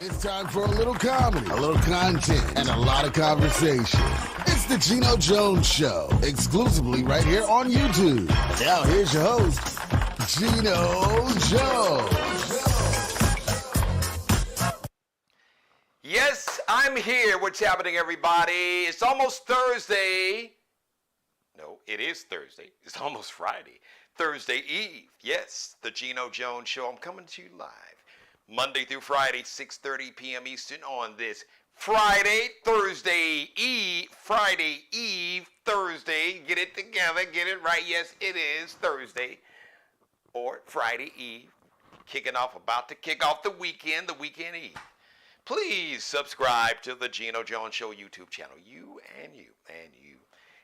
It's time for a little comedy, a little content, and a lot of conversation. It's the Geno Jones Show, exclusively right here on YouTube. Now here's your host, Geno Jones. Yes, I'm here. What's happening, everybody? It's almost Thursday. No, it is Thursday. It's almost Friday. Thursday Eve. Yes, the Geno Jones Show. I'm coming to you live Monday through Friday, 6:30 p.m. Eastern on this Friday, Thursday Eve, Thursday. Get it together, get it right. Yes, it is Thursday or Friday Eve. About to kick off the weekend Eve. Please subscribe to the Geno Jones Show YouTube channel. You and you and you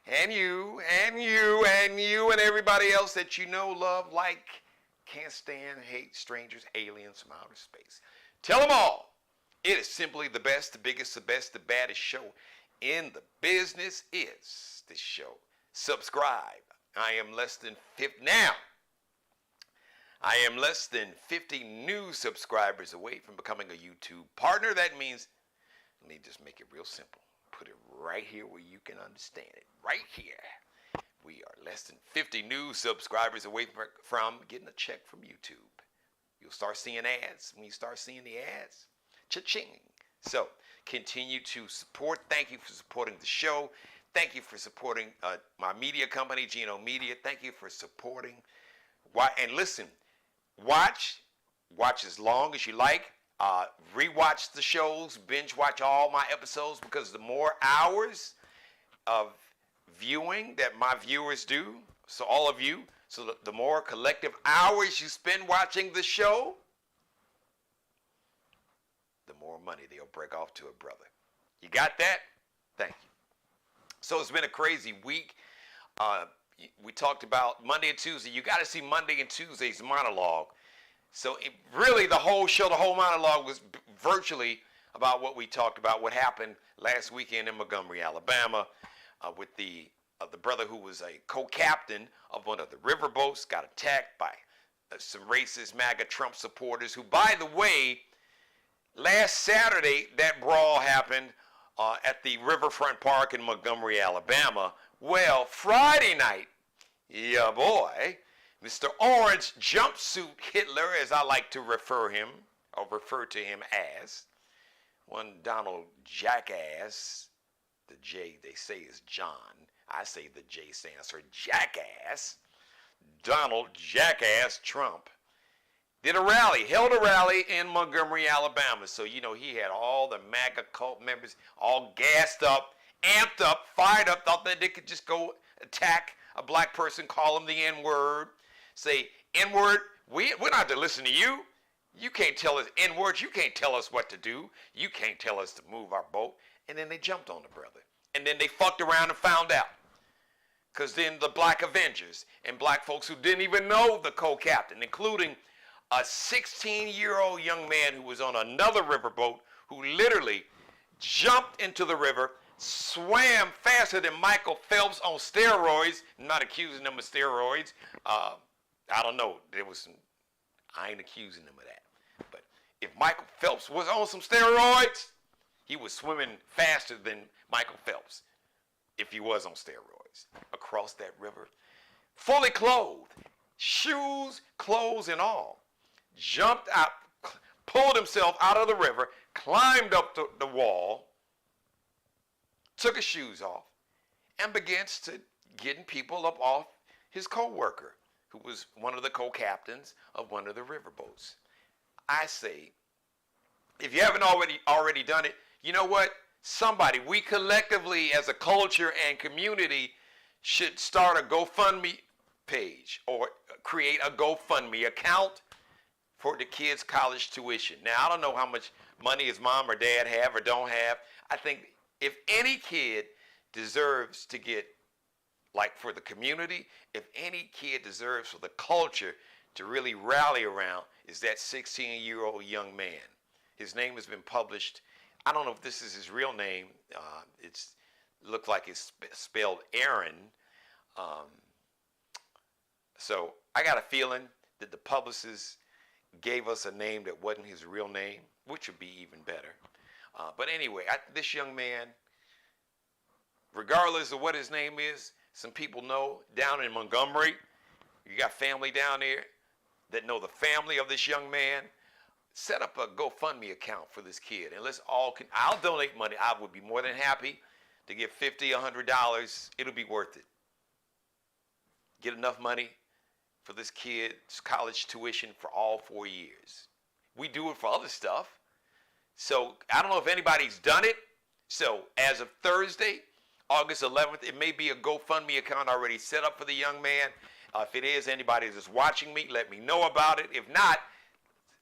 and you and you and you and everybody else that you know, love, like, can't stand, hate strangers, aliens from outer space. Tell them all. It is simply the best, the biggest, the best, the baddest show in the business is this show. Subscribe. I am less than 50 now. I am less than 50 new subscribers away from becoming a YouTube partner. That means, let me just make it real simple. Put it right here where you can understand it. Right here. We are less than 50 new subscribers away from getting a check from YouTube. You'll start seeing ads. When you start seeing the ads, cha-ching. So continue to support. Thank you for supporting the show. Thank you for supporting my media company, Geno Media. Thank you for supporting. And listen, watch as long as you like. Rewatch the shows. Binge watch all my episodes, because the more hours of viewing that my viewers do, so all of you, so the more collective hours you spend watching the show, the more money they'll break off to a brother. You got that? Thank you. So it's been a crazy week. We talked about Monday and Tuesday. You got to see Monday and Tuesday's monologue. So really the whole show, the whole monologue was virtually about what we talked about, what happened last weekend in Montgomery, Alabama, with the brother who was a co-captain of one of the riverboats, got attacked by some racist MAGA Trump supporters who, by the way, last Saturday that brawl happened at the Riverfront Park in Montgomery, Alabama. Well, Friday night, yeah boy, Mr. Orange Jumpsuit Hitler, as I like to refer to him as, one Donald Jackass, the J they say is John, I say the J stands for Jackass, Donald Jackass Trump, held a rally in Montgomery, Alabama. So, you know, he had all the MAGA cult members all gassed up, amped up, fired up, thought that they could just go attack a black person, call him the N-word, say, N-word, we're not to listen to you. You can't tell us N-words. You can't tell us what to do. You can't tell us to move our boat. And then they jumped on the brother. And then they fucked around and found out. Because then the black Avengers and black folks who didn't even know the co-captain, including a 16-year-old young man who was on another riverboat, who literally jumped into the river, swam faster than Michael Phelps on steroids. I'm not accusing him of steroids. I don't know. I ain't accusing him of that. But if Michael Phelps was on some steroids, he was swimming faster than Michael Phelps if he was on steroids across that river. Fully clothed, shoes, clothes, and all. Jumped out, pulled himself out of the river, climbed up the wall, took his shoes off, and begins to getting people up off his co-worker, who was one of the co-captains of one of the riverboats. I say, if you haven't already done it, you know what? We collectively as a culture and community should start a GoFundMe page or create a GoFundMe account for the kids' college tuition. Now, I don't know how much money his mom or dad have or don't have. I think if any kid deserves to get, like for the community, if any kid deserves for the culture to really rally around, is that 16-year-old young man. His name has been published. I don't know if this is his real name. It looked like it's spelled Aaron. So I got a feeling that the publicist gave us a name that wasn't his real name. which would be even better. But anyway, this young man, regardless of what his name is, some people know down in Montgomery, you got family down there that know the family of this young man. Set up a GoFundMe account for this kid, and I'll donate money. I would be more than happy to give $50, $100. It'll be worth it. Get enough money for this kid's college tuition for all 4 years. We do it for other stuff. So I don't know if anybody's done it. So as of Thursday, August 11th, it may be a GoFundMe account already set up for the young man. If it is, anybody that's watching me, let me know about it. If not,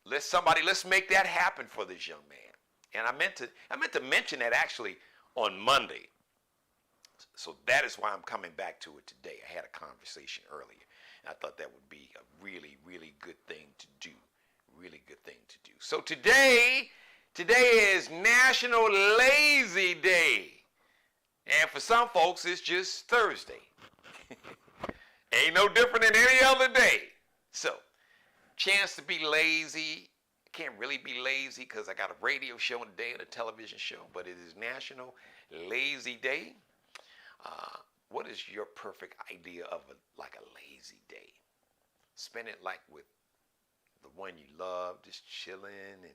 let's make that happen for this young man. And I meant to mention that actually on Monday. So that is why I'm coming back to it today. I had a conversation earlier, and I thought that would be a really, really good thing to do. Really good thing to do. So today is National Lazy Day. And for some folks, it's just Thursday. Ain't no different than any other day. So, chance to be lazy. I can't really be lazy because I got a radio show today and a television show, but it is National Lazy Day. What is your perfect idea of a lazy day? Spend it like with the one you love, just chilling and,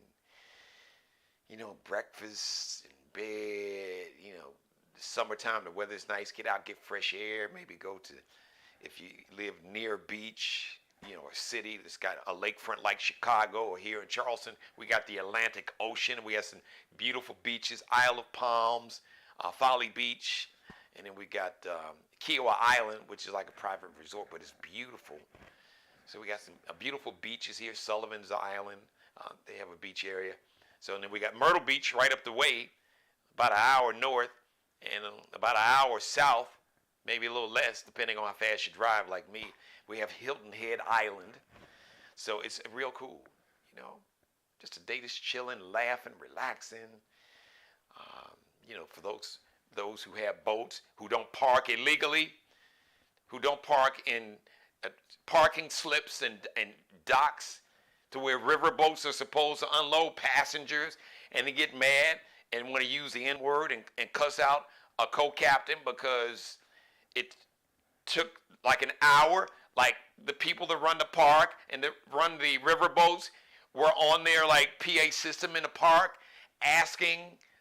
breakfast in bed, summertime, the weather's nice, get out, get fresh air, maybe go to, if you live near a beach, a city that's got a lakefront like Chicago, or here in Charleston, we got the Atlantic Ocean. We have some beautiful beaches, Isle of Palms, Folly Beach, and then we got Kiowa Island, which is like a private resort, but it's beautiful. So we got some beautiful beaches here, Sullivan's Island, they have a beach area. So then we got Myrtle Beach right up the way, about an hour north, and about an hour south, maybe a little less, depending on how fast you drive like me. We have Hilton Head Island. So it's real cool, just a day just chilling, laughing, relaxing. For those who have boats, who don't park illegally, who don't park in parking slips and docks to where river boats are supposed to unload passengers, and they get mad and want to use the N-word and cuss out a co-captain because it took like an hour. Like the people that run the park and that run the river boats were on their PA system in the park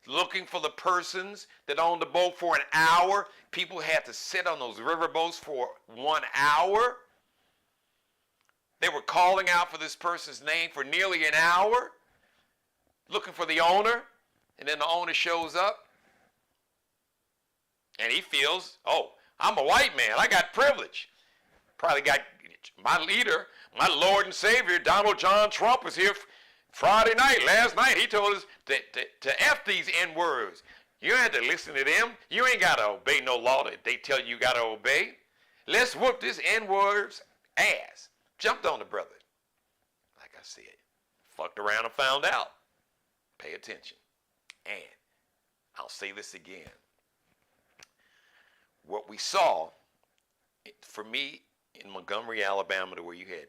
looking for the persons that owned the boat for an hour. People had to sit on those river boats for 1 hour. They were calling out for this person's name for nearly an hour, looking for the owner, and then the owner shows up, and he feels, oh, I'm a white man, I got privilege. Probably got my leader, my Lord and Savior, Donald John Trump, was here Friday night, last night. He told us to F these N-words. You don't have to listen to them. You ain't got to obey no law that they tell you got to obey. Let's whoop this N-word's ass. Jumped on the brother. Like I said, fucked around and found out. Pay attention. And I'll say this again. What we saw, for me, in Montgomery, Alabama, to where you had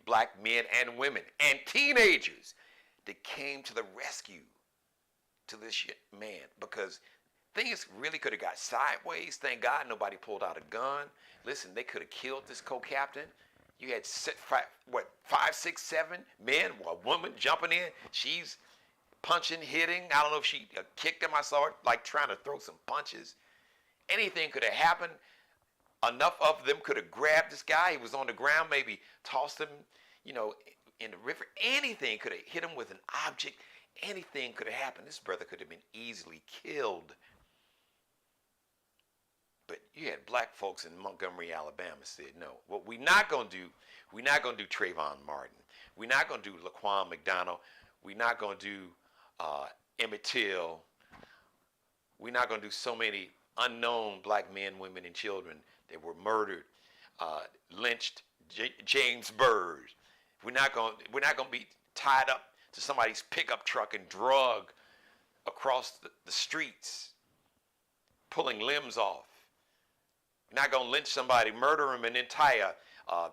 black men and women and teenagers that came to the rescue to this man, because things really could have got sideways. Thank God nobody pulled out a gun. Listen, they could have killed this co-captain. You had 5, 6, 7 men, a woman jumping in. She's punching, hitting. I don't know if she kicked him. I saw her trying to throw some punches. Anything could have happened. Enough of them could have grabbed this guy. He was on the ground, maybe tossed him, in the river. Anything could have hit him with an object. Anything could have happened. This brother could have been easily killed. But you had black folks in Montgomery, Alabama said, no, what we're not going to do, we're not going to do Trayvon Martin. We're not going to do Laquan McDonald. We're not going to do Emmett Till. We're not going to do so many unknown black men, women, and children that were murdered, lynched, James Byrd. We're not going to be tied up to somebody's pickup truck and drug across the streets, pulling limbs off. We're not going to lynch somebody, murder them, and then tie a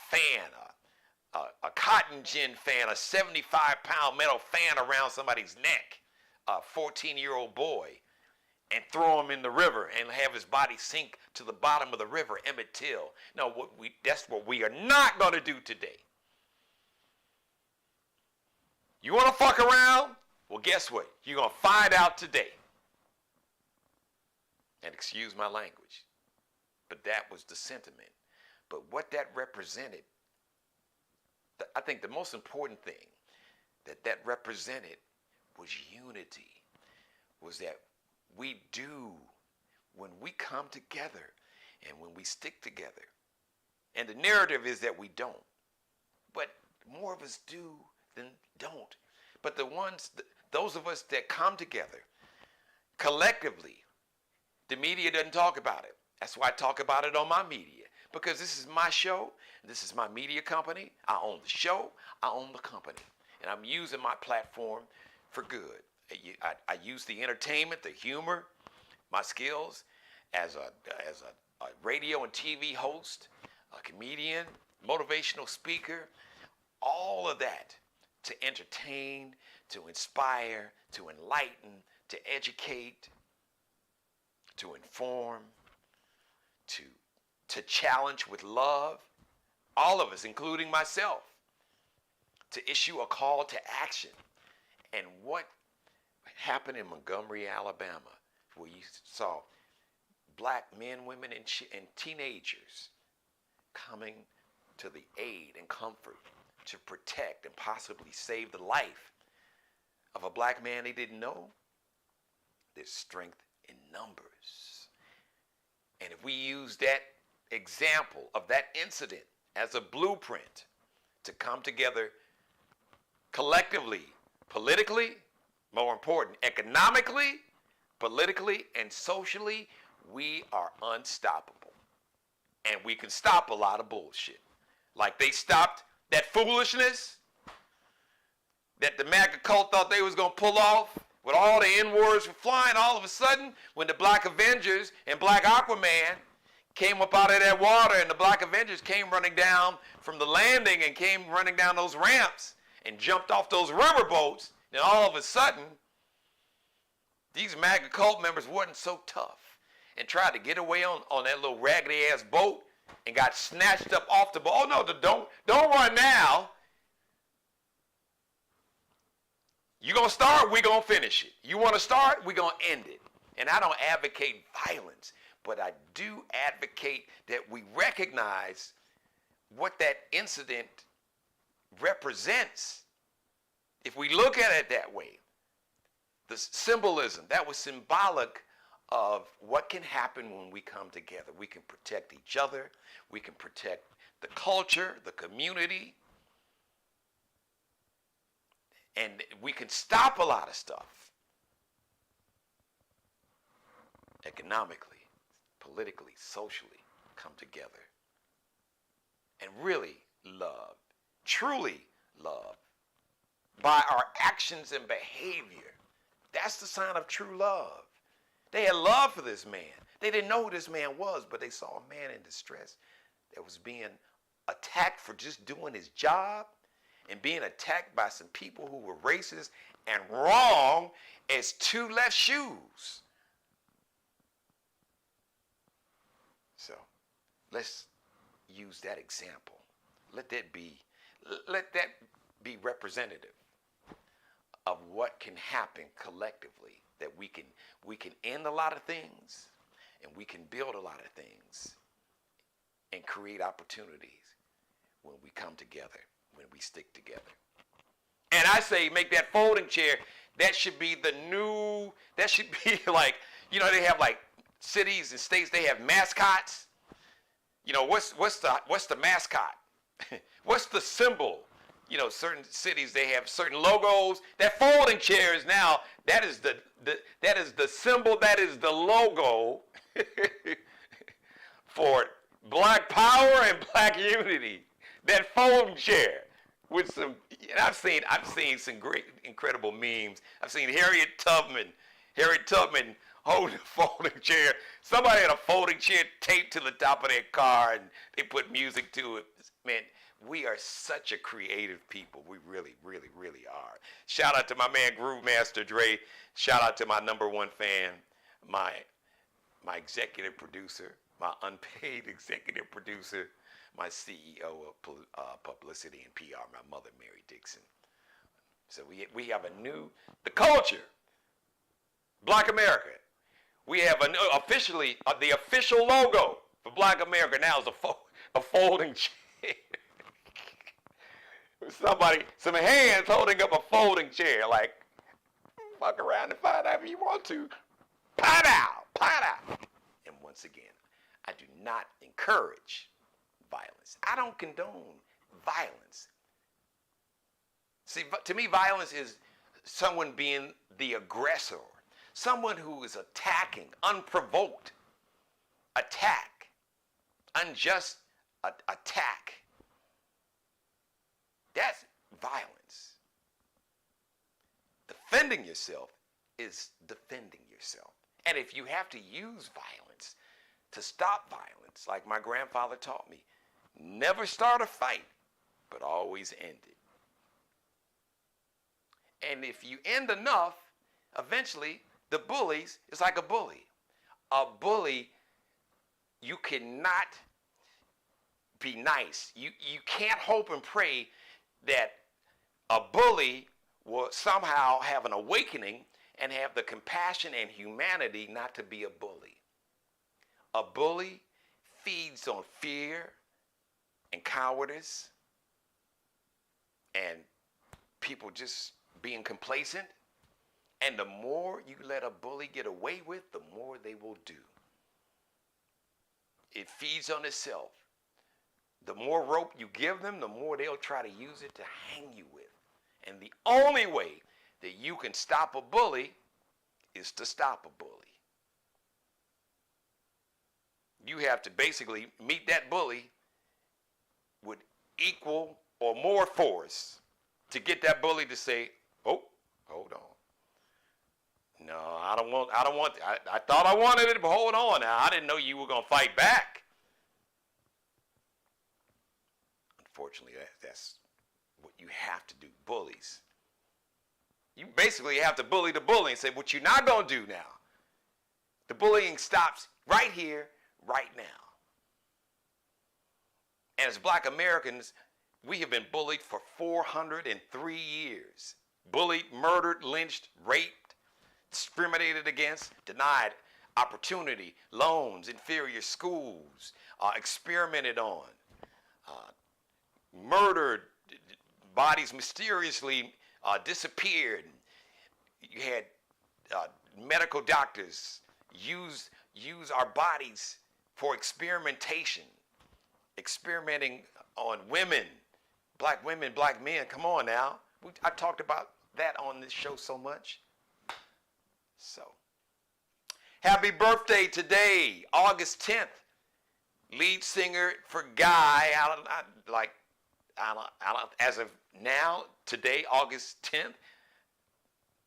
fan, a cotton gin fan, a 75-pound metal fan around somebody's neck, a 14-year-old boy, and throw him in the river and have his body sink to the bottom of the river, Emmett Till. No, that's what we are not going to do today. You want to fuck around? Well, guess what? You're going to find out today. And excuse my language, but that was the sentiment. But what that represented, I think the most important thing that represented was unity, was that we do, when we come together and when we stick together, and the narrative is that we don't, but more of us do than don't. But those of us that come together collectively, the media doesn't talk about it. That's why I talk about it on my media, because this is my show. This is my media company. I own the show. I own the company. And I'm using my platform for good. I use the entertainment, the humor, my skills as a radio and TV host, a comedian, motivational speaker, all of that to entertain, to inspire, to enlighten, to educate, to inform, to challenge with love, all of us, including myself, to issue a call to action. And what happened in Montgomery, Alabama, where you saw black men, women, and teenagers coming to the aid and comfort to protect and possibly save the life of a black man they didn't know, there's strength in numbers. And if we use that example of that incident as a blueprint to come together collectively, politically, more important, economically, politically, and socially, we are unstoppable. And we can stop a lot of bullshit. Like they stopped that foolishness that the MAGA cult thought they was going to pull off with all the N-words were flying. All of a sudden, when the Black Avengers and Black Aquaman came up out of that water and the Black Avengers came running down from the landing and came running down those ramps and jumped off those rubber boats, and all of a sudden, these MAGA cult members wasn't so tough and tried to get away on that little raggedy-ass boat and got snatched up off the boat. Oh, no, don't run now. You going to start, we going to finish it. You want to start, we going to end it. And I don't advocate violence, but I do advocate that we recognize what that incident represents. If we look at it that way, the symbolism, that was symbolic of what can happen when we come together. We can protect each other. We can protect the culture, the community. And we can stop a lot of stuff. Economically, politically, socially, come together. And really love, truly love, by our actions and behavior. That's the sign of true love. They had love for this man. They didn't know who this man was, but they saw a man in distress that was being attacked for just doing his job and being attacked by some people who were racist and wrong as two left shoes. So let's use that example. Let that be representative of what can happen collectively, that we can end a lot of things and we can build a lot of things and create opportunities when we come together, when we stick together. And I say make that folding chair, that should be like, they have like cities and states, they have mascots. What's the mascot? What's the symbol? Certain cities, they have certain logos. That folding chair is now, that is the symbol, that is the logo for Black power and Black unity. That folding chair with some, and I've seen some great, incredible memes. I've seen Harriet Tubman holding a folding chair. Somebody had a folding chair taped to the top of their car, and they put music to it. Man, we are such a creative people. We really, really, really are. Shout out to my man Groove Master Dre. Shout out to my number one fan, my executive producer, my unpaid executive producer, my CEO of publicity and PR, my mother, Mary Dixon. So we have the culture, Black America. We have officially, the official logo for Black America now is a folding chair. Some hands holding up a folding chair, like, fuck around and find out if you want to. Pot out. And once again, I do not encourage violence. I don't condone violence. See, to me, violence is someone being the aggressor, someone who is attacking, unprovoked attack, unjust attack. That's violence. Defending yourself is defending yourself. And if you have to use violence to stop violence, like my grandfather taught me, never start a fight, but always end it. And if you end enough, eventually the bullies, it's like a bully. A bully, you cannot be nice. You can't hope and pray that a bully will somehow have an awakening and have the compassion and humanity not to be a bully. A bully feeds on fear and cowardice and people just being complacent. And the more you let a bully get away with, the more they will do. It feeds on itself. The more rope you give them, the more they'll try to use it to hang you with. And the only way that you can stop a bully is to stop a bully. You have to basically meet that bully with equal or more force to get that bully to say, oh, hold on. No, I don't want, I thought I wanted it, but hold on now. I didn't know you were going to fight back. Unfortunately, that's what you have to do, bullies. You basically have to bully the bully and say, what you're not going to do now. The bullying stops right here, right now. And as Black Americans, we have been bullied for 403 years. Bullied, murdered, lynched, raped, discriminated against, denied opportunity, loans, inferior schools, experimented on, murdered, bodies mysteriously disappeared. You had medical doctors use our bodies for experimentation, experimenting on women, black men. Come on now. I talked about that on this show so much. So, happy birthday today, August 10th. Lead singer for Guy, as of now, today, August 10th,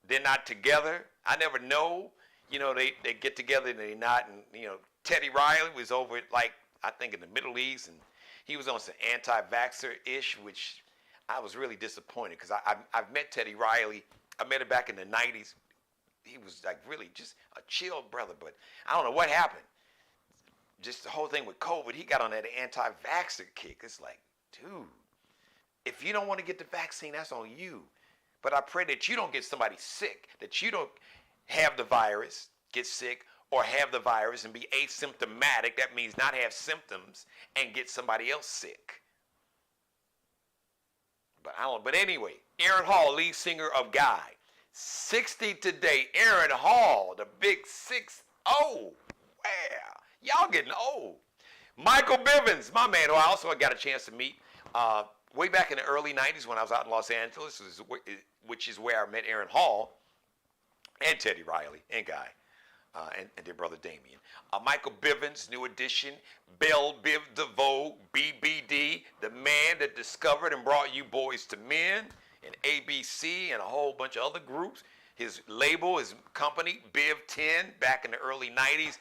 they're not together. I never know. You know, they get together and they're not. And, you know, Teddy Riley was over, I think in the Middle East, and he was on some anti-vaxxer-ish, which I was really disappointed because I've met Teddy Riley. I met him back in the 90s. He was really just a chill brother, but I don't know what happened. Just the whole thing with COVID, he got on that anti-vaxxer kick. It's like, dude, if you don't want to get the vaccine, that's on you. But I pray that you don't get somebody sick, that you don't have the virus, get sick, or have the virus and be asymptomatic. That means not have symptoms and get somebody else sick. But anyway, Aaron Hall, lead singer of Guy. 60 today. Aaron Hall, the big 6-0. Wow. Y'all getting old. Michael Bivins, my man, who I also got a chance to meet way back in the early 90s when I was out in Los Angeles, which is where I met Aaron Hall and Teddy Riley and Guy and their brother Damien. Michael Bivins, new addition. Bell Biv DeVoe, BBD, the man that discovered and brought you Boys to Men and ABC and a whole bunch of other groups. his label, his company, Biv 10, back in the early 90s.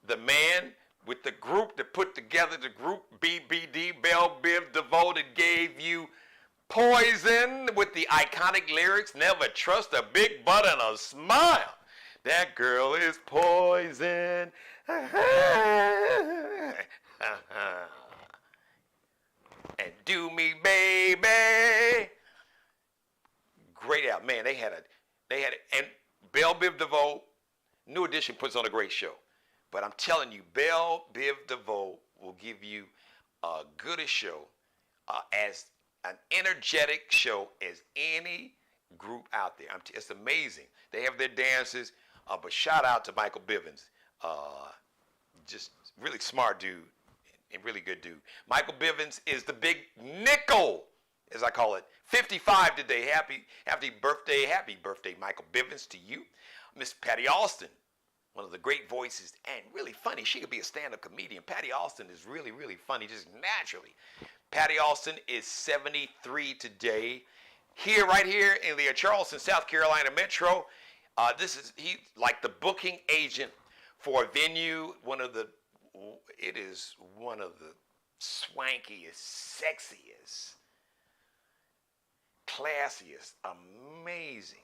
The man with the group that put together the group BBD, Bell Biv DeVoe, that gave you Poison with the iconic lyrics, never trust a big butt and a smile. That girl is poison. And do me, baby. Great album. Man, they had it. And Bell Biv DeVoe, New Edition puts on a great show. But I'm telling you, Bell Biv DeVoe will give you a good a show, as an energetic show as any group out there. It's amazing. They have their dances, but shout out to Michael Bivins. Just really smart dude and really good dude. Michael Bivins is the big nickel, as I call it. 55 today. Happy birthday, Michael Bivins, to you. Miss Patty Austin, one of the great voices and really funny. She could be a stand-up comedian. Patty Austin is really, really funny, just naturally. Patty Austin is 73 today. Right here in the Charleston, South Carolina metro. He's like the booking agent for a venue. It is one of the swankiest, sexiest, classiest, amazing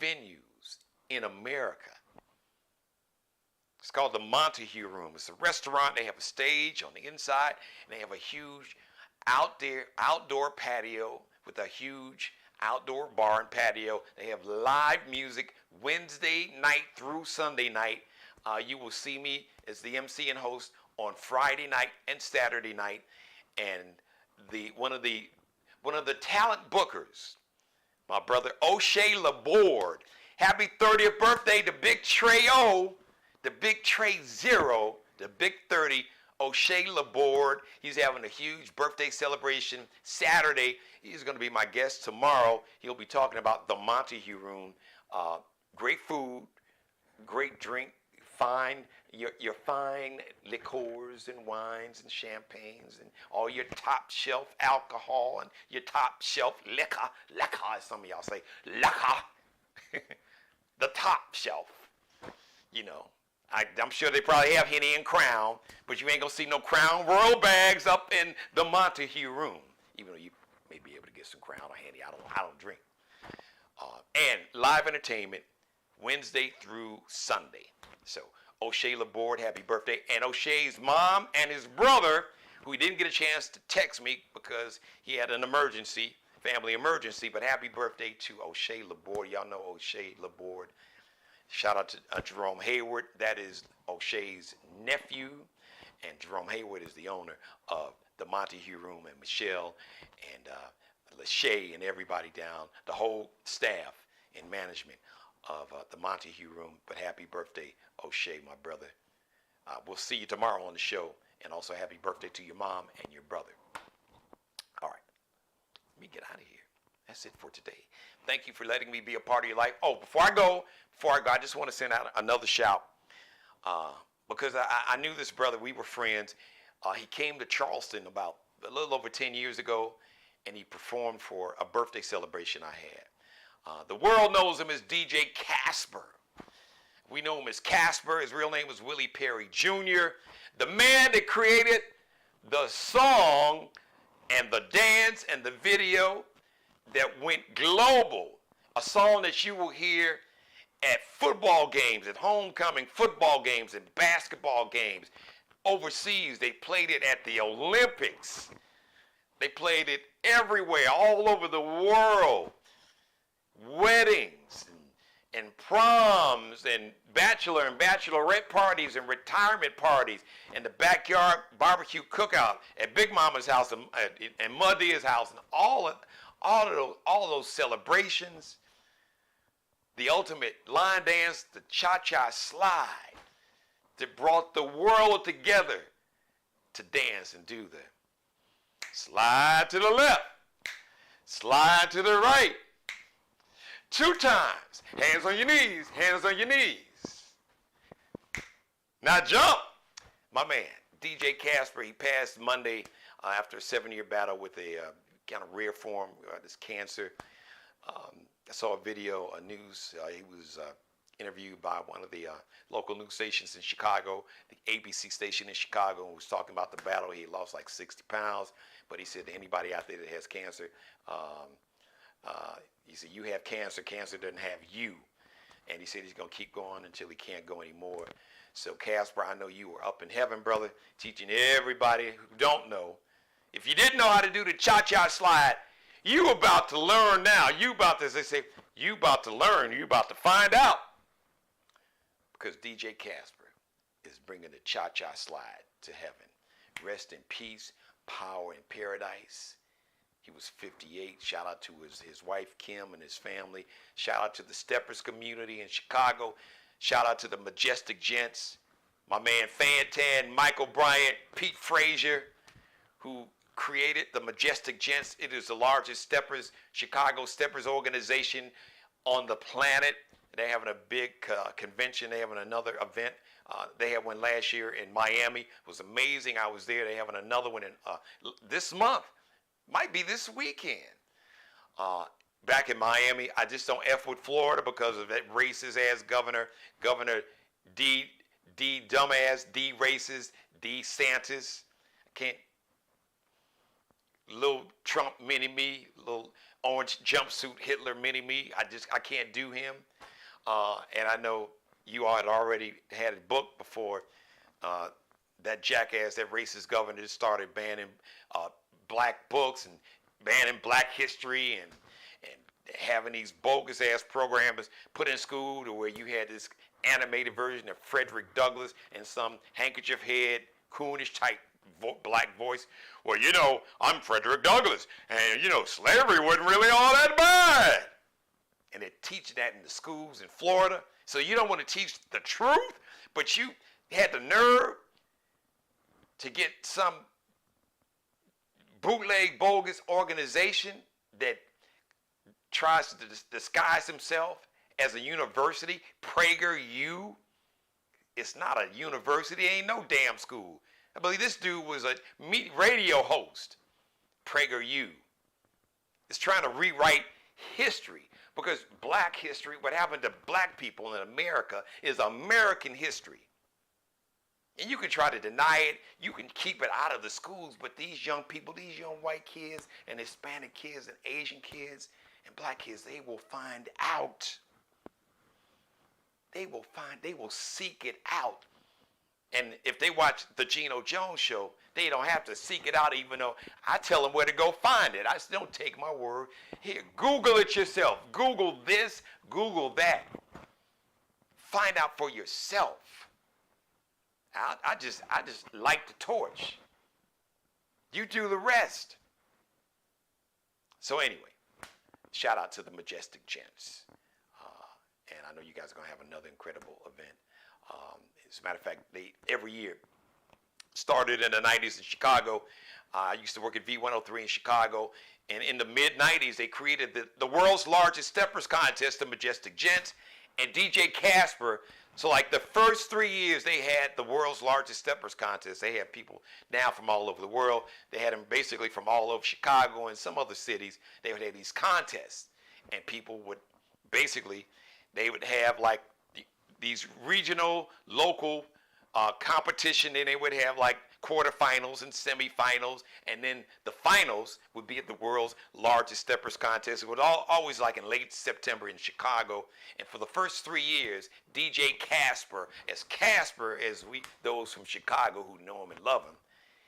venues in America. It's called the Montague Room. It's a restaurant. They have a stage on the inside, and they have a huge outdoor patio with a huge outdoor bar and patio. They have live music Wednesday night through Sunday night. You will see me as the MC and host on Friday night and Saturday night. And one of the talent bookers, my brother O'Shea Laborde. Happy 30th birthday to Big Trey O, the Big Trey Zero, the Big 30, O'Shea Laborde. He's having a huge birthday celebration Saturday. He's going to be my guest tomorrow. He'll be talking about the Montague Room. Great food, great drink, your fine liqueurs and wines and champagnes and all your top shelf alcohol and your top shelf liquor, as some of y'all say, liquor. The top shelf, you know. I'm sure they probably have Henny and Crown, but you ain't gonna see no Crown Royal bags up in the Montague Room, even though you may be able to get some Crown or Henny. I don't drink. And live entertainment Wednesday through Sunday. So O'Shea Laborde, happy birthday. And O'Shea's mom and his brother, who he didn't get a chance to text me because he had an emergency, family emergency, but happy birthday to O'Shea Laborde. Y'all know O'Shea Laborde. Shout out to Jerome Hayward. That is O'Shea's nephew. And Jerome Hayward is the owner of the Montague Room, and Michelle and Lachey and everybody down, the whole staff and management of the Montague Room. But happy birthday, O'Shea, my brother. We'll see you tomorrow on the show. And also happy birthday to your mom and your brother. All right. Let me get out of here. That's it for today. Thank you for letting me be a part of your life. Oh, before I go, I just want to send out another shout because I knew this brother. We were friends. He came to Charleston about a little over 10 years ago, and he performed for a birthday celebration I had. The world knows him as DJ Casper. We know him as Casper. His real name was Willie Perry Jr., the man that created the song and the dance and the video that went global. A song that you will hear at football games, at homecoming football games, and basketball games. Overseas, they played it at the Olympics. They played it everywhere, all over the world. Weddings and proms and bachelor and bachelorette parties and retirement parties and the backyard barbecue cookout at Big Mama's house and Muddy's house and all of those celebrations. The ultimate line dance, the cha-cha slide that brought the world together to dance and do the slide to the left, slide to the right, 2 times, hands on your knees, hands on your knees. Now jump. My man, DJ Casper, he passed Monday after a 7-year battle with a kind of rare form, this cancer. I saw a video, a news. He was interviewed by one of the local news stations in Chicago, the ABC station in Chicago, and was talking about the battle. He lost like 60 pounds, but he said to anybody out there that has cancer, he said, you have cancer, cancer doesn't have you. And he said he's going to keep going until he can't go anymore. So Casper, I know you were up in heaven, brother, teaching everybody who don't know. If you didn't know how to do the cha-cha slide, you about to learn now. You about to, as they say, you about to learn. You about to find out. Because DJ Casper is bringing the cha-cha slide to heaven. Rest in peace, power in paradise. He was 58. Shout out to his wife, Kim, and his family. Shout out to the Steppers community in Chicago. Shout out to the Majestic Gents. My man Fantan, Michael Bryant, Pete Frazier, who created the Majestic Gents. It is the largest Steppers, Chicago Steppers organization on the planet. They're having a big convention. They're having another event. They had one last year in Miami. It was amazing. I was there. They're having another one in this month. Might be this weekend. Back in Miami, I just don't F with Florida because of that racist ass governor, Governor D dumbass, D racist, D Santis. I can't, little Trump mini me, little orange jumpsuit Hitler mini me. I can't do him. And I know you all had already had a book before that jackass, that racist governor started banning black books and banning black history and having these bogus ass programs put in school to where you had this animated version of Frederick Douglass and some handkerchief head, coonish type black voice. Well, you know, I'm Frederick Douglass, and you know, slavery wasn't really all that bad. And they teach that in the schools in Florida. So you don't want to teach the truth, but you had the nerve to get some bootleg, bogus organization that tries to disguise himself as a university. PragerU. It's not a university. It ain't no damn school. I believe this dude was a radio host. PragerU. It's trying to rewrite history because black history, what happened to black people in America, is American history. And you can try to deny it. You can keep it out of the schools. But these young people, these young white kids and Hispanic kids and Asian kids and black kids, they will find out. They will seek it out. And if they watch the Geno Jones show, they don't have to seek it out, even though I tell them where to go find it. I just don't take my word. Here, Google it yourself. Google this, Google that. Find out for yourself. I just light the torch. You do the rest. So anyway, shout out to the Majestic Gents. And I know you guys are going to have another incredible event. As a matter of fact, they every year started in the 90s in Chicago. I used to work at V103 in Chicago. And in the mid-90s, they created the world's largest steppers contest, the Majestic Gents, and DJ Casper. So like the first 3 years, they had the world's largest steppers contest. They had people now from all over the world. They had them basically from all over Chicago and some other cities. They would have these contests. And people would basically, they would have like these regional, local competition. Then they would have like quarterfinals and semifinals. And then the finals would be at the world's largest steppers contest. It was always like in late September in Chicago. And for the first 3 years, DJ Casper, as those from Chicago who know him and love him,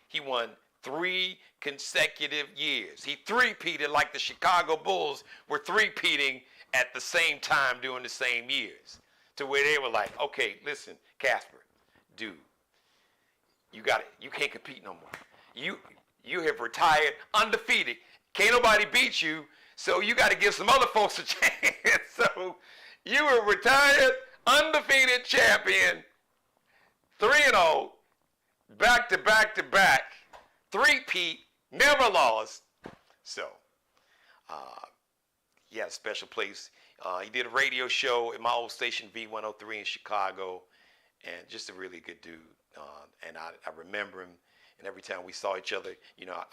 he won 3 consecutive years. He three-peated like the Chicago Bulls were three-peating at the same time during the same years. To where they were like, okay, listen, Casper, dude, you got it. You can't compete no more. You have retired undefeated. Can't nobody beat you, so you got to give some other folks a chance. So you were retired, undefeated champion, 3-0, back to back to back, three-peat, never lost. So, he had a special place. He did a radio show at my old station, V103 in Chicago, and just a really good dude. And I remember him, and every time we saw each other, you know,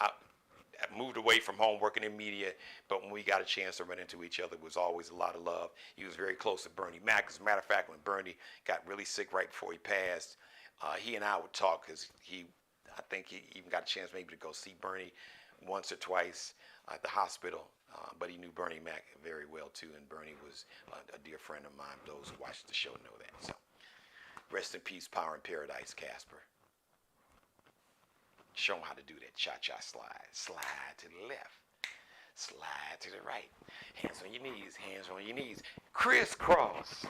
moved away from home working in media, but when we got a chance to run into each other, it was always a lot of love. He was very close to Bernie Mac. As a matter of fact, when Bernie got really sick right before he passed, he and I would talk because I think he even got a chance maybe to go see Bernie once or twice at the hospital. But he knew Bernie Mac very well too, and Bernie was a dear friend of mine. Those who watch the show know that. So, rest in peace, power in paradise, Casper. Show him how to do that cha-cha slide. Slide to the left. Slide to the right. Hands on your knees. Hands on your knees. Crisscross.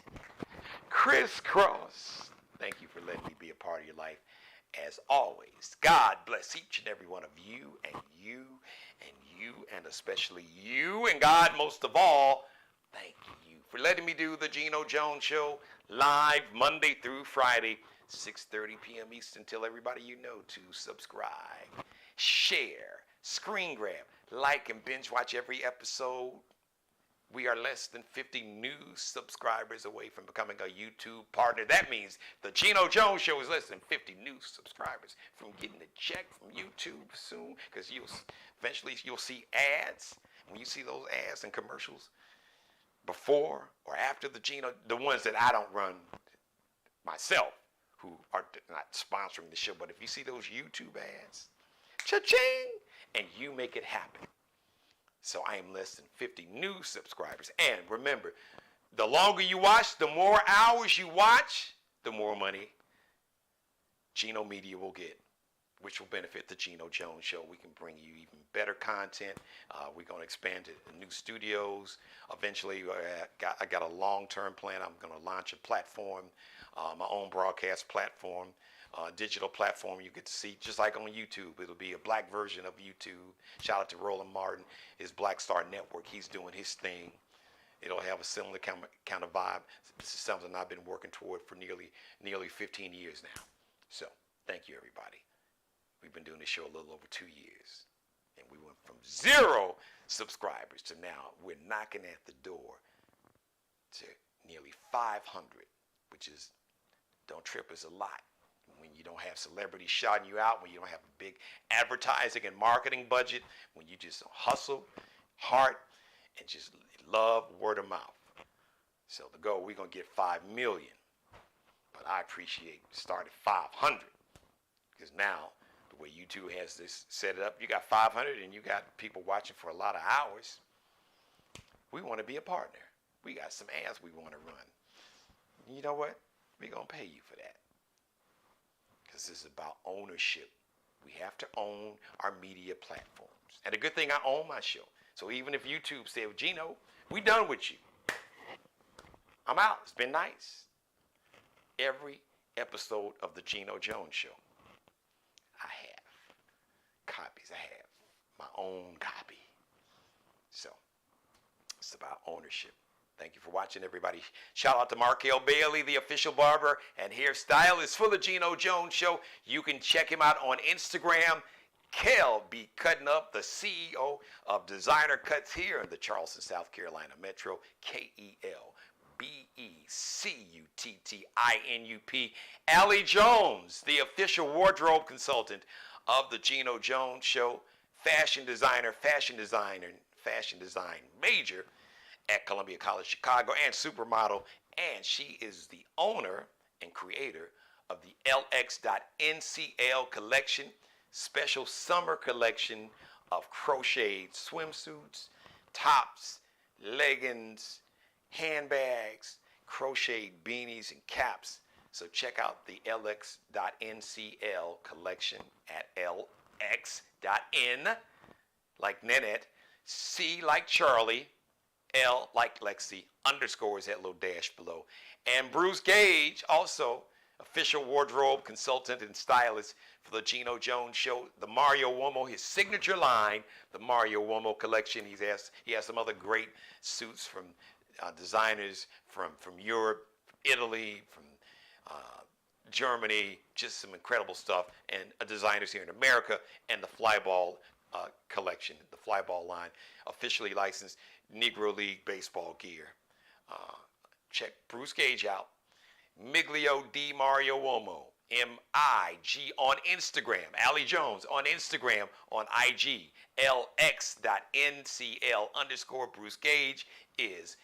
Crisscross. Thank you for letting me be a part of your life. As always, God bless each and every one of you and you and you and especially you. And God, most of all, thank you for letting me do the Geno Jones Show live Monday through Friday, 6:30 p.m. Eastern. Tell everybody you know to subscribe, share, screen grab, like, and binge watch every episode. We are less than 50 new subscribers away from becoming a YouTube partner. That means the Geno Jones Show is less than 50 new subscribers from getting a check from YouTube soon, because eventually you'll see ads. When you see those ads and commercials before or after the ones that I don't run myself, who are not sponsoring the show, but if you see those YouTube ads, cha-ching, and you make it happen. So I am less than 50 new subscribers. And remember, the longer you watch, the more hours you watch, the more money Geno Media will get, which will benefit the Geno Jones Show. We can bring you even better content. We're going to expand to new studios. Eventually, I got a long-term plan. I'm going to launch a platform, my own broadcast platform, digital platform you get to see, just like on YouTube. It'll be a black version of YouTube. Shout out to Roland Martin, his Black Star Network. He's doing his thing. It'll have a similar kind of vibe. This is something I've been working toward for nearly 15 years now. So thank you, everybody. We've been doing this show a little over 2 years, and we went from 0 subscribers to now we're knocking at the door to nearly 500, which is, don't trip, is a lot. When you don't have celebrities shouting you out, when you don't have a big advertising and marketing budget, when you just hustle hard and just love word of mouth. So the goal, we're going to get 5 million. But I appreciate start at 500, because now the way YouTube has this set it up, you got 500 and you got people watching for a lot of hours. We want to be a partner. We got some ads we want to run. You know what? We're going to pay you for that. Because this is about ownership. We have to own our media platforms. And the good thing, I own my show. So even if YouTube said, well, Geno, we done with you, I'm out. It's been nice. Every episode of the Geno Jones Show, I have copies. I have my own copy. So it's about ownership. Thank you for watching, everybody. Shout out to Markel Bailey, the official barber and hairstylist for the Geno Jones Show. You can check him out on Instagram. Kel be cutting up, the CEO of Designer Cuts here in the Charleston, South Carolina Metro. KELBECUTTINUP. Allie Jones, the official wardrobe consultant of the Geno Jones Show. Fashion design major at Columbia College Chicago, and supermodel, and she is the owner and creator of the LX.NCL collection, special summer collection of crocheted swimsuits, tops, leggings, handbags, crocheted beanies, and caps. So check out the LX.NCL collection at LX.N, like Nanette, C like Charlie, L like Lexi, underscores that little dash below. And Bruce Gage, also official wardrobe consultant and stylist for the Geno Jones Show. The Mario Uomo, his signature line, the Mario Uomo collection. He has some other great suits from designers from Europe, Italy, from Germany, just some incredible stuff. And designers here in America, and the Flyball collection, the Flyball line, officially licensed Negro League baseball gear. Check Bruce Gage out. Miglio Di Mario Uomo M-I-G on Instagram. Allie Jones on Instagram, on IG. LX.NCL_Bruce Gage is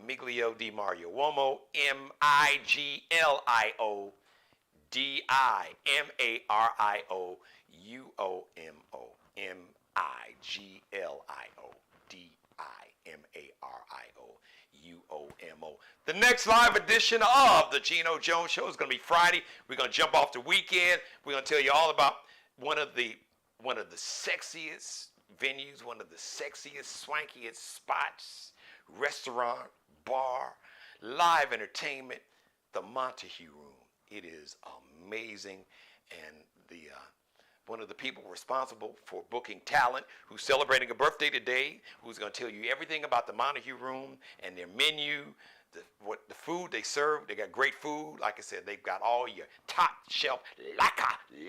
Miglio Di Mario Uomo. MIGLIO DIMARIOUOMO. MIGLIODIMARIOUOMO. The next live edition of the Geno Jones Show is going to be Friday. We're going to jump off the weekend. We're going to tell you all about one of the sexiest venues, one of the sexiest, swankiest spots, restaurant, bar, live entertainment, the Montague Room. It is amazing, and one of the people responsible for booking talent who's celebrating a birthday today, who's going to tell you everything about the Montague Room and their menu, the food they serve. They got great food. Like I said, they've got all your top shelf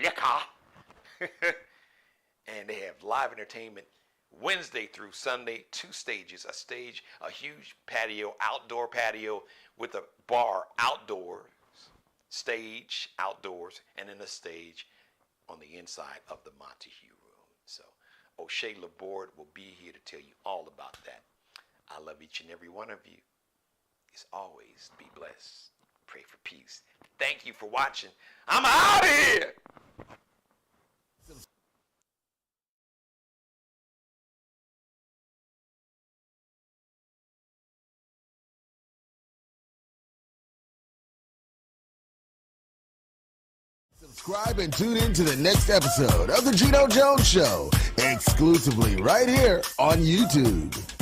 liquor. And they have live entertainment Wednesday through Sunday, 2 stages, a huge patio, outdoor patio with a bar outdoors, stage outdoors, and then a stage on the inside of the Montague Room. So O'Shea Laborde will be here to tell you all about that. I love each and every one of you. As always, be blessed. Pray for peace. Thank you for watching. I'm out of here. Subscribe and tune in to the next episode of the Geno Jones Show, exclusively right here on YouTube.